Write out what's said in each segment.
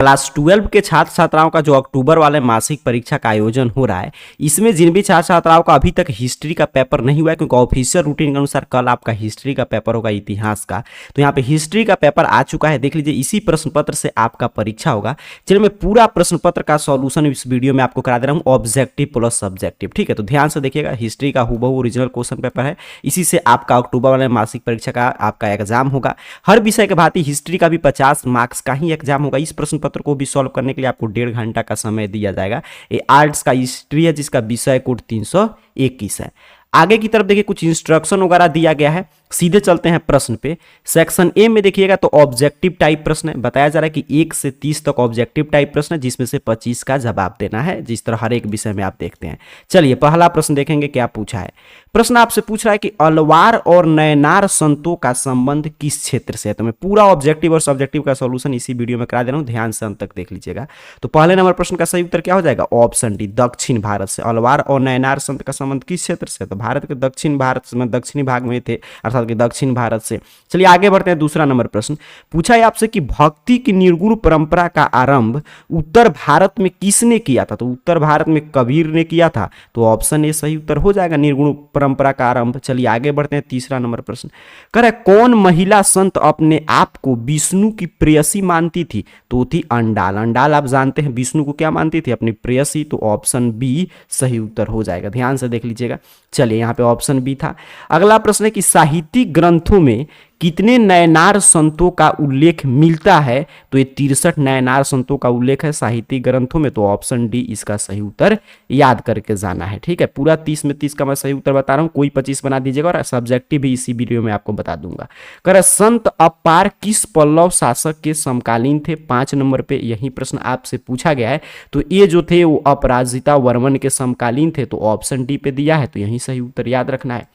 Class 12 के छात्र छात्राओं का जो अक्टूबर वाले मासिक परीक्षा का आयोजन हो रहा है, इसमें जिन भी छात्र छात्राओं का अभी तक हिस्ट्री का पेपर नहीं हुआ है, क्योंकि ऑफिशियल रूटीन के अनुसार कल आपका हिस्ट्री का पेपर होगा, इतिहास का, तो यहाँ पे हिस्ट्री का पेपर आ चुका है। देख लीजिए, इसी प्रश्न पत्र से आपका परीक्षा होगा। चलिए मैं पूरा प्रश्न पत्र का सॉल्यूशन इस वीडियो में आपको करा दे रहा हूँ, ऑब्जेक्टिव प्लस सब्जेक्टिव। ठीक है, तो ध्यान से देखिएगा, हिस्ट्री का हूबहू ओरिजिनल क्वेश्चन पेपर है, इसी से आपका अक्टूबर वाले मासिक परीक्षा का आपका एग्जाम होगा। हर विषय के भांति हिस्ट्री का भी 50 मार्क्स का ही एग्जाम होगा। इस प्रश्न पत्र को भी सॉल्व करने के लिए आपको 1.5 घंटा का समय दिया जाएगा। ये आर्ट्स का हिस्ट्री है, जिसका विषय कोड 321 है। आगे की तरफ देखिए, कुछ इंस्ट्रक्शन वगैरह दिया गया है। सीधे चलते हैं प्रश्न पे। सेक्शन ए में देखिएगा तो ऑब्जेक्टिव टाइप प्रश्न है। बताया जा रहा है कि 1 से 30 तक ऑब्जेक्टिव टाइप प्रश्न है, जिसमें से 25 का जवाब देना है, जिस तरह हर एक विषय में आप देखते हैं। चलिए पहला प्रश्न देखेंगे क्या पूछा है। प्रश्न आपसे पूछ रहा है कि अलवार और नयनार संतों का संबंध किस क्षेत्र से है। तो मैं पूरा ऑब्जेक्टिव और सब्जेक्टिव का सॉल्यूशन इसी वीडियो में करा दे रहा हूं, ध्यान से अंत तक देख लीजिएगा। तो पहले नंबर प्रश्न का सही उत्तर क्या हो जाएगा, ऑप्शन डी, दक्षिण भारत से। अलवार और नयनार संत का संबंध किस क्षेत्र से, तो भारत के दक्षिण भारत में दक्षिणी भाग में थे, अर्थात कि दक्षिण भारत से। चलिए आगे बढ़ते हैं। दूसरा नंबर प्रश्न पूछा है आपसे कि भक्ति की निर्गुण परंपरा का आरंभ उत्तर भारत में किसने किया था। तो उत्तर भारत में कबीर ने किया था, तो ऑप्शन ए सही उत्तर हो जाएगा, निर्गुण परंपरा का आरंभ। चलिए आगे बढ़ते हैं। तीसरा नंबर प्रश्न कह रहा है कौन महिला संत अपने आप को विष्णु की प्रेयसी मानती थी। तो थी अंडाल। अंडाल आप जानते हैं विष्णु को क्या मानती थी, अपनी प्रेयसी। तो ऑप्शन बी सही उत्तर हो जाएगा, ध्यान से देख लीजिएगा। चलिए यहाँ पे ऑप्शन बी था। अगला प्रश्न है कि साहित्यिक ग्रंथों में कितने नयनार संतों का उल्लेख मिलता है। तो ये 63 नयनार संतों का उल्लेख है साहित्यिक ग्रंथों में। तो ऑप्शन डी इसका सही उत्तर याद करके जाना है। ठीक है, पूरा 30 में 30 का मैं सही उत्तर बता रहा हूं, कोई 25 बना दीजिएगा, और सब्जेक्टिव भी इसी वीडियो में आपको बता दूंगा। कर संत अपार किस पल्लव शासक के समकालीन थे। 5 नंबर पे यही प्रश्न आपसे पूछा गया है। तो ये जो थे वो अपराजिता वर्मन के समकालीन थे। तो ऑप्शन डी पे दिया है, तो यही सही उत्तर याद रखना है।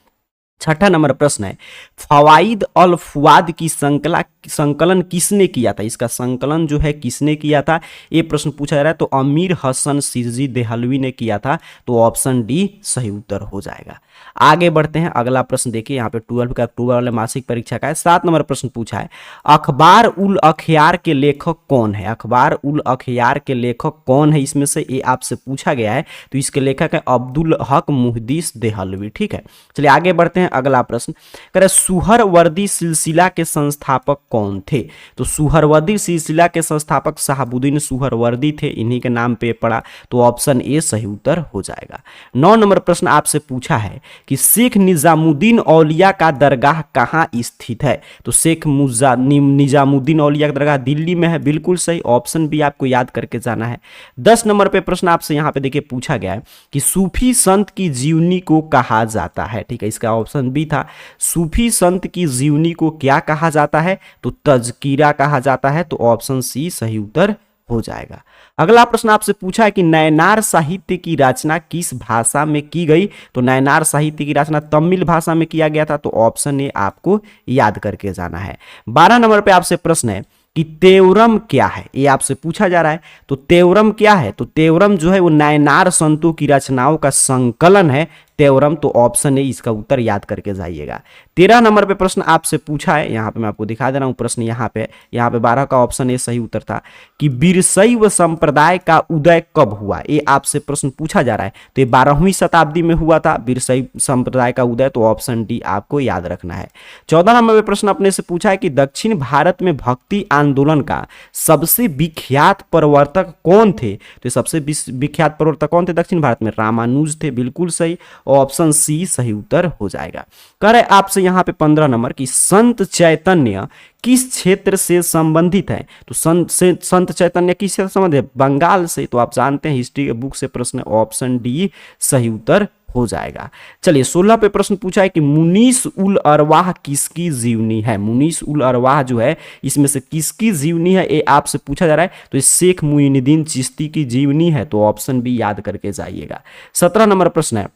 छठा नंबर प्रश्न है फवाइद अल फुआद की संकलन किसने किया था। इसका संकलन जो है किसने किया था, ये प्रश्न पूछा जा रहा है। तो अमीर हसन सिरजी देहलवी ने किया था। तो ऑप्शन डी सही उत्तर हो जाएगा। आगे बढ़ते हैं। अगला प्रश्न देखिए, यहाँ पे 12 का अक्टूबर वाले मासिक परीक्षा का है। 7 नंबर प्रश्न पूछा है अखबार उल अखयार के लेखक कौन है। अखबार उल अखयार के लेखक कौन है, इसमें से ये आपसे पूछा गया है। तो इसके लेखक है अब्दुल हक मुहद्दिस देहलवी। ठीक है, चलिए आगे बढ़ते हैं। अगला प्रश्न कह रहे सुहरवर्दी सिलसिला के संस्थापक कौन थे। तो सुहरवर्दी सिलसिला के संस्थापक शहाबुद्दीन सुहरवर्दी थे, इन्हीं के नाम पे पड़ा। तो ऑप्शन ए सही उत्तर हो जाएगा। 9 नंबर प्रश्न आपसे पूछा है कि शेख निजामुद्दीन औलिया का दरगाह कहाँ स्थित है। तो शेख निजामुद्दीन औलिया का दरगाह दिल्ली में है, बिल्कुल सही। ऑप्शन बी आपको याद करके जाना है। 10 नंबर पे प्रश्न आपसे यहाँ पे देखिए पूछा गया है कि सूफी संत की जीवनी को कहा जाता है। ठीक है, इसका ऑप्शन बी था। सूफी संत की जीवनी को क्या कहा जाता है, तो तज़किरा कहा जाता है। तो ऑप्शन सी सही उत्तर हो जाएगा। अगला प्रश्न आपसे पूछा है कि नयनार साहित्य की रचना किस भाषा में की गई। तो नयनार साहित्य की रचना तमिल भाषा में किया गया था। तो ऑप्शन ए आपको याद करके जाना है। 12 नंबर पे आपसे प्रश्न है कि तेवरम क्या है, ये आपसे पूछा जा रहा है। तो तेवरम क्या है, तो तेवरम जो है वो नयनार संतों की रचनाओं का संकलन है तेवरम। तो ऑप्शन ए इसका उत्तर याद करके जाइएगा। 13 नंबर पे प्रश्न आपसे पूछा है, यहाँ पे मैं आपको दिखा दे रहा हूँ प्रश्न। यहाँ पे 12 का ऑप्शन ए सही उत्तर था कि वीरशैव संप्रदाय का उदय कब हुआ। ये आपसे प्रश्न पूछा जा रहा है। तो ये 12वीं शताब्दी में हुआ था वीरशैव संप्रदाय का उदय। तो ऑप्शन डी आपको याद रखना है। 14 नंबर पे प्रश्न अपने से पूछा है कि दक्षिण भारत में भक्ति आंदोलन का सबसे विख्यात प्रवर्तक कौन थे। तो सबसे विख्यात प्रवर्तक कौन थे दक्षिण भारत में, रामानुज थे, बिल्कुल सही। ऑप्शन सी सही उत्तर हो जाएगा। कह रहे आपसे यहाँ पे 15 नंबर की संत चैतन्य किस क्षेत्र से संबंधित है। तो संत चैतन्य किस क्षेत्र से संबंधित है, बंगाल से। तो आप जानते हैं हिस्ट्री के बुक से प्रश्न, ऑप्शन डी सही उत्तर हो जाएगा। चलिए 16 पे प्रश्न पूछा है कि मुनीस उल अरवाह किसकी जीवनी है। मुनीस उल अरवाह जो है इसमें से किसकी जीवनी है, ये आपसे पूछा जा रहा है। तो शेख मुइनुद्दीन चिश्ती की जीवनी है। तो ऑप्शन बी याद करके जाइएगा। 17 नंबर प्रश्न है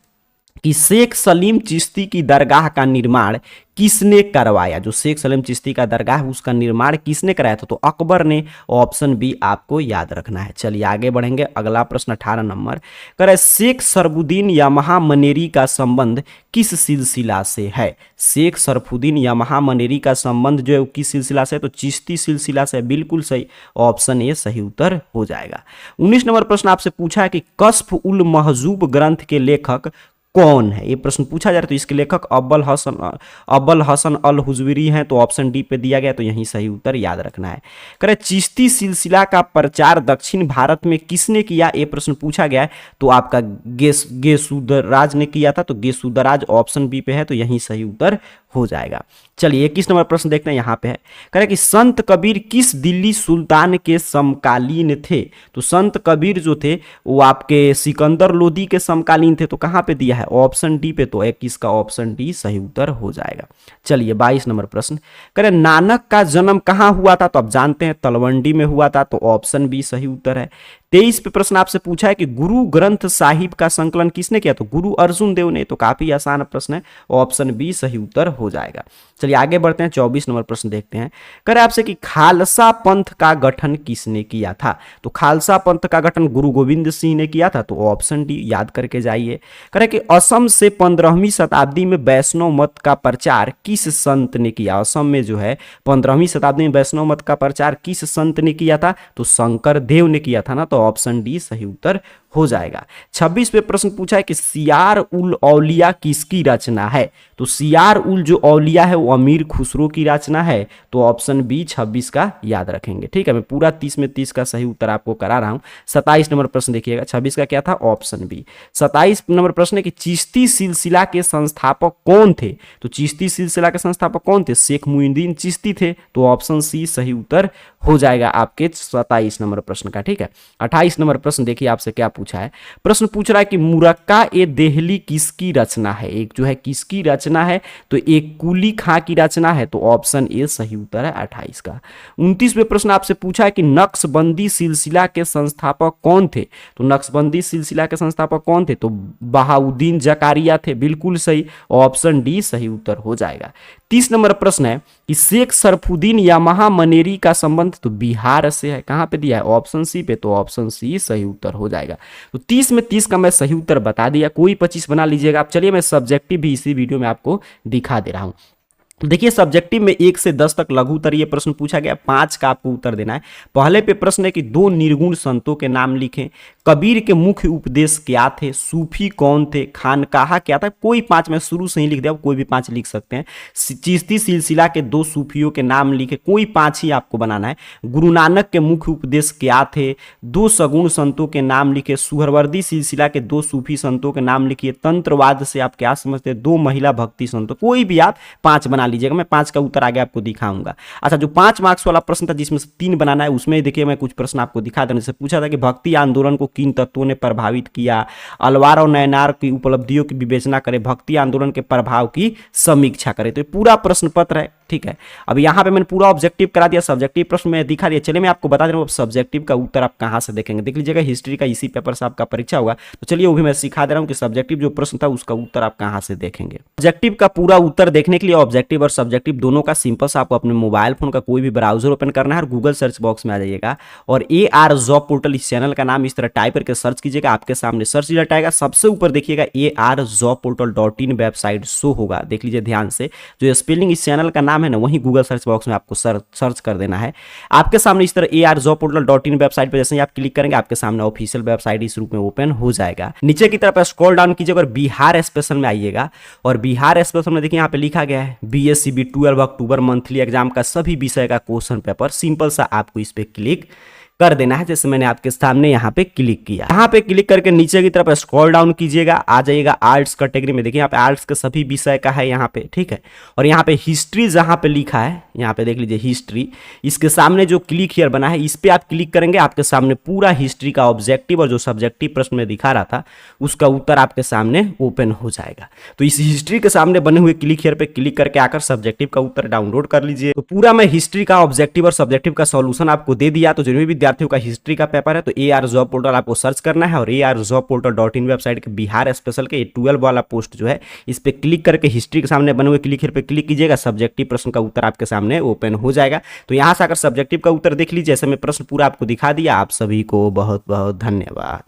कि शेख सलीम चिश्ती की दरगाह का निर्माण किसने करवाया। जो शेख सलीम चिश्ती का दरगाह है उसका निर्माण किसने कराया था, तो अकबर ने। ऑप्शन बी आपको याद रखना है। चलिए आगे बढ़ेंगे। अगला प्रश्न 18 नंबर कर शेख सरफुद्दीन यामाहा मनेरी का संबंध किस सिलसिला से है। शेख सरफुद्दीन यामाहा मनेरी का संबंध जो है वो किस सिलसिला से है, तो चिश्ती सिलसिला से। बिल्कुल सही, ऑप्शन ए सही उत्तर हो जाएगा। 19 नंबर प्रश्न आपसे पूछा है कि कश्फ उल महजूब ग्रंथ के लेखक कौन है। ये प्रश्न पूछा जा रहा है तो इसके लेखक अब्बल हसन अल हुजविरी हैं, तो ऑप्शन डी पे दिया गया, तो यही सही उत्तर याद रखना है। करे चिश्ती सिलसिला का प्रचार दक्षिण भारत में किसने किया, ये प्रश्न पूछा गया है, तो आपका गेसुदराज ने किया था, तो गेसुदराज ऑप्शन बी पे है, तो यही सही उत्तर हो जाएगा। चलिए 21 नंबर प्रश्न देखते हैं, यहाँ पे है कह रहे कि संत कबीर किस दिल्ली सुल्तान के समकालीन थे। तो संत कबीर जो थे वो आपके सिकंदर लोदी के समकालीन थे, तो कहाँ पे दिया है, ऑप्शन डी पे, तो 21 का ऑप्शन डी सही उत्तर हो जाएगा। चलिए 22 नंबर प्रश्न कह रहे नानक का जन्म कहाँ हुआ था, तो आप जानते हैं तलवंडी में हुआ था, तो ऑप्शन बी सही उत्तर है। 23 पे प्रश्न आपसे पूछा है कि गुरु ग्रंथ साहिब का संकलन किसने किया, तो गुरु अर्जुन देव ने, तो काफी आसान प्रश्न है, ऑप्शन बी सही उत्तर हो जाएगा। चलिए आगे बढ़ते हैं। 24 नंबर प्रश्न देखते हैं। कह रहे आपसे कि खालसा पंथ का गठन किसने किया था, तो खालसा पंथ का गठन गुरु गोविंद सिंह ने किया था, तो ऑप्शन डी याद करके जाइए। कह रहे कि असम से 15वीं शताब्दी में वैष्णव मत का प्रचार किस संत ने किया। असम में जो है 15वीं शताब्दी में वैष्णव मत का प्रचार किस संत ने किया था, तो शंकर देव ने किया था ना, तो ऑप्शन डी सही उत्तर हो जाएगा। 26 पे प्रश्न पूछा है कि सियार उल औलिया किसकी रचना है, तो सियार उल जो औलिया है वो अमीर खुसरो की रचना है, तो ऑप्शन बी 26 का याद रखेंगे। ठीक है, मैं पूरा 30 में 30 का सही उत्तर आपको करा रहा हूं। 27 नंबर प्रश्न देखिएगा, 26 का क्या था, ऑप्शन बी। 27 नंबर प्रश्न है कि चिश्ती सिलसिला के संस्थापक कौन थे, तो चिश्ती सिलसिला के संस्थापक कौन थे, शेख मुइनुद्दीन चिश्ती थे, तो ऑप्शन सी सही उत्तर हो जाएगा आपके 27 नंबर प्रश्न का। ठीक है, 28 नंबर प्रश्न देखिए आपसे क्या पूछा है। प्रश्न पूछ रहा है कि मुरक्का ए देहली किसकी रचना है। एक जो है किसकी रचना है, तो एक कुली खां की रचना है, तो ऑप्शन ए सही उत्तर है 28 का। 29वें प्रश्न आपसे पूछा है कि नक्शबंदी सिलसिला के संस्थापक कौन थे, तो नक्शबंदी सिलसिला के संस्थापक कौन थे, तो बहाउद्दीन जकारिया थे, बिल्कुल सही, ऑप्शन डी सही उत्तर हो जाएगा। 30 नंबर प्रश्न है कि शेख सरफुद्दीन यामाहा मनेरी का संबंध तो बिहार से है, कहां पे दिया है, ऑप्शन सी पे, तो ऑप्शन सी सही उत्तर हो जाएगा। तो 30 में 30 का मैं सही उत्तर बता दिया, कोई 25 बना लीजिएगा आप। चलिए मैं सब्जेक्टिव भी इसी वीडियो में आपको दिखा दे रहा हूं। देखिए सब्जेक्टिव में 1 से 10 तक लघु उत्तरीय प्रश्न पूछा गया, 5 का आपको उत्तर देना है। पहले पे प्रश्न है कि 2 निर्गुण संतों के नाम लिखें, कबीर के मुख्य उपदेश क्या थे, सूफी कौन थे, खानकाहा क्या था, कोई 5 में शुरू से ही लिख दिया, कोई भी 5 लिख सकते हैं। चिश्ती सिलसिला के 2 सूफियों के नाम लिखे, कोई 5 ही आपको बनाना है। गुरु नानक के मुख्य उपदेश क्या थे, 2 सगुण संतों के नाम लिखे, सुहरवर्दी सिलसिला के 2 सूफी संतों के नाम लिखिए, तंत्रवाद से आप क्या समझते हैं, 2 महिला भक्ति संतों, कोई भी आप 5 बना लीजिएगा। मैं 5 का उत्तर आगे आपको दिखाऊंगा। अच्छा, जो 5 मार्क्स वाला प्रश्न था जिसमें से 3 बनाना है, उसमें देखिए मैं कुछ प्रश्न आपको दिखा देने से पूछा था कि भक्ति आंदोलन को किन तत्वों ने प्रभावित किया, अलवार और नयनार की उपलब्धियों की विवेचना करें, भक्ति आंदोलन के प्रभाव की समीक्षा करें। तो ये पूरा प्रश्न पत्र है। ठीक है, अब यहाँ पे मैंने पूरा ऑब्जेक्टिव करा दिया, सब्जेक्टिव प्रश्न में दिखा दिया। चलिए मैं आपको बता दे रहा हूँ सब्जेक्टिव का उत्तर आप कहाँ से देखेंगे। देख लीजिएगा, हिस्ट्री का इसी पेपर से आपका परीक्षा होगा, तो चलिए वो भी मैं सिखा दे रहा हूँ कि सब्जेक्टिव जो प्रश्न था उसका उत्तर आप कहाँ से देखेंगे। ऑब्जेक्टिव का पूरा उत्तर देखने के लिए ऑब्जेक्टिव और सब्जेक्टिव दोनों का सिंपल सा आपको अपने मोबाइल फोन का कोई भी ब्राउजर ओपन करना है और गूगल सर्च बॉक्स में आ जाइएगा और AR जॉब पोर्टल इस चैनल का नाम इस तरह टाइप करके सर्च कीजिएगा, आपके सामने सर्च रिजल्ट आएगा। सबसे ऊपर देखिएगा ARjobportal.in वेबसाइट शो होगा, देख लीजिए ध्यान से। जो स्पेलिंग इस चैनल का नाम है ना, वही गूगल सर्च बॉक्स में आपको सर्च कर देना है। आपके सामने इस तरह ARjobportal.in वेबसाइट पर जैसे ही आप क्लिक करेंगे, आपके सामने ऑफिशियल वेबसाइट इस रूप में ओपन हो जाएगा। नीचे की तरफ स्क्रॉल डाउन कीजिएगा और बिहार स्पेशल में आइएगा और बिहार स्पेशल में देखिए यहाँ पे लिखा गया है BSCB 12 अक्टूबर मंथली एग्जाम का सभी विषय का क्वेश्चन पेपर। सिंपल सा आपको इस पे क्लिक कर देना है, जैसे मैंने आपके सामने यहाँ पे क्लिक किया। यहाँ पे क्लिक करके नीचे की तरफ स्क्रॉल डाउन कीजिएगा, आ जाइएगा आर्ट्स कैटेगरी में। देखिए यहाँ पे आर्ट्स के सभी विषय का है यहाँ पे, ठीक है। और यहाँ पे हिस्ट्री जहाँ पे लिखा है, यहाँ पे देख लीजिए हिस्ट्री, इसके सामने जो क्लिक हियर बना है इस पे आप क्लिक करेंगे, आपके सामने पूरा हिस्ट्री का ऑब्जेक्टिव और जो सब्जेक्टिव प्रश्न में दिखा रहा था उसका उत्तर आपके सामने ओपन हो जाएगा। तो इस हिस्ट्री के सामने बने हुए क्लिक हियर पे क्लिक करके आकर सब्जेक्टिव का उत्तर डाउनलोड कर लीजिए। तो पूरा मैं हिस्ट्री का ऑब्जेक्टिव और सब्जेक्टिव का सॉल्यूशन आपको दे दिया। तो जो भी विद्यार्थियों का हिस्ट्री का पेपर है तो AR जॉब पोर्टल आपको सर्च करना है और ARjobportal.in वेबसाइट के बिहार स्पेशल के 12 वाला पोस्ट जो है इस पर क्लिक करके हिस्ट्री के सामने बने हुए क्लिक here पे क्लिक कीजिएगा। सब्जेक्टिव प्रश्न का उत्तर आपके सामने ओपन हो जाएगा। तो यहाँ से आकर सब्जेक्टिव का उत्तर देख लीजिए। ऐसे में प्रश्न पूरा आपको दिखा दिया। आप सभी को बहुत बहुत धन्यवाद।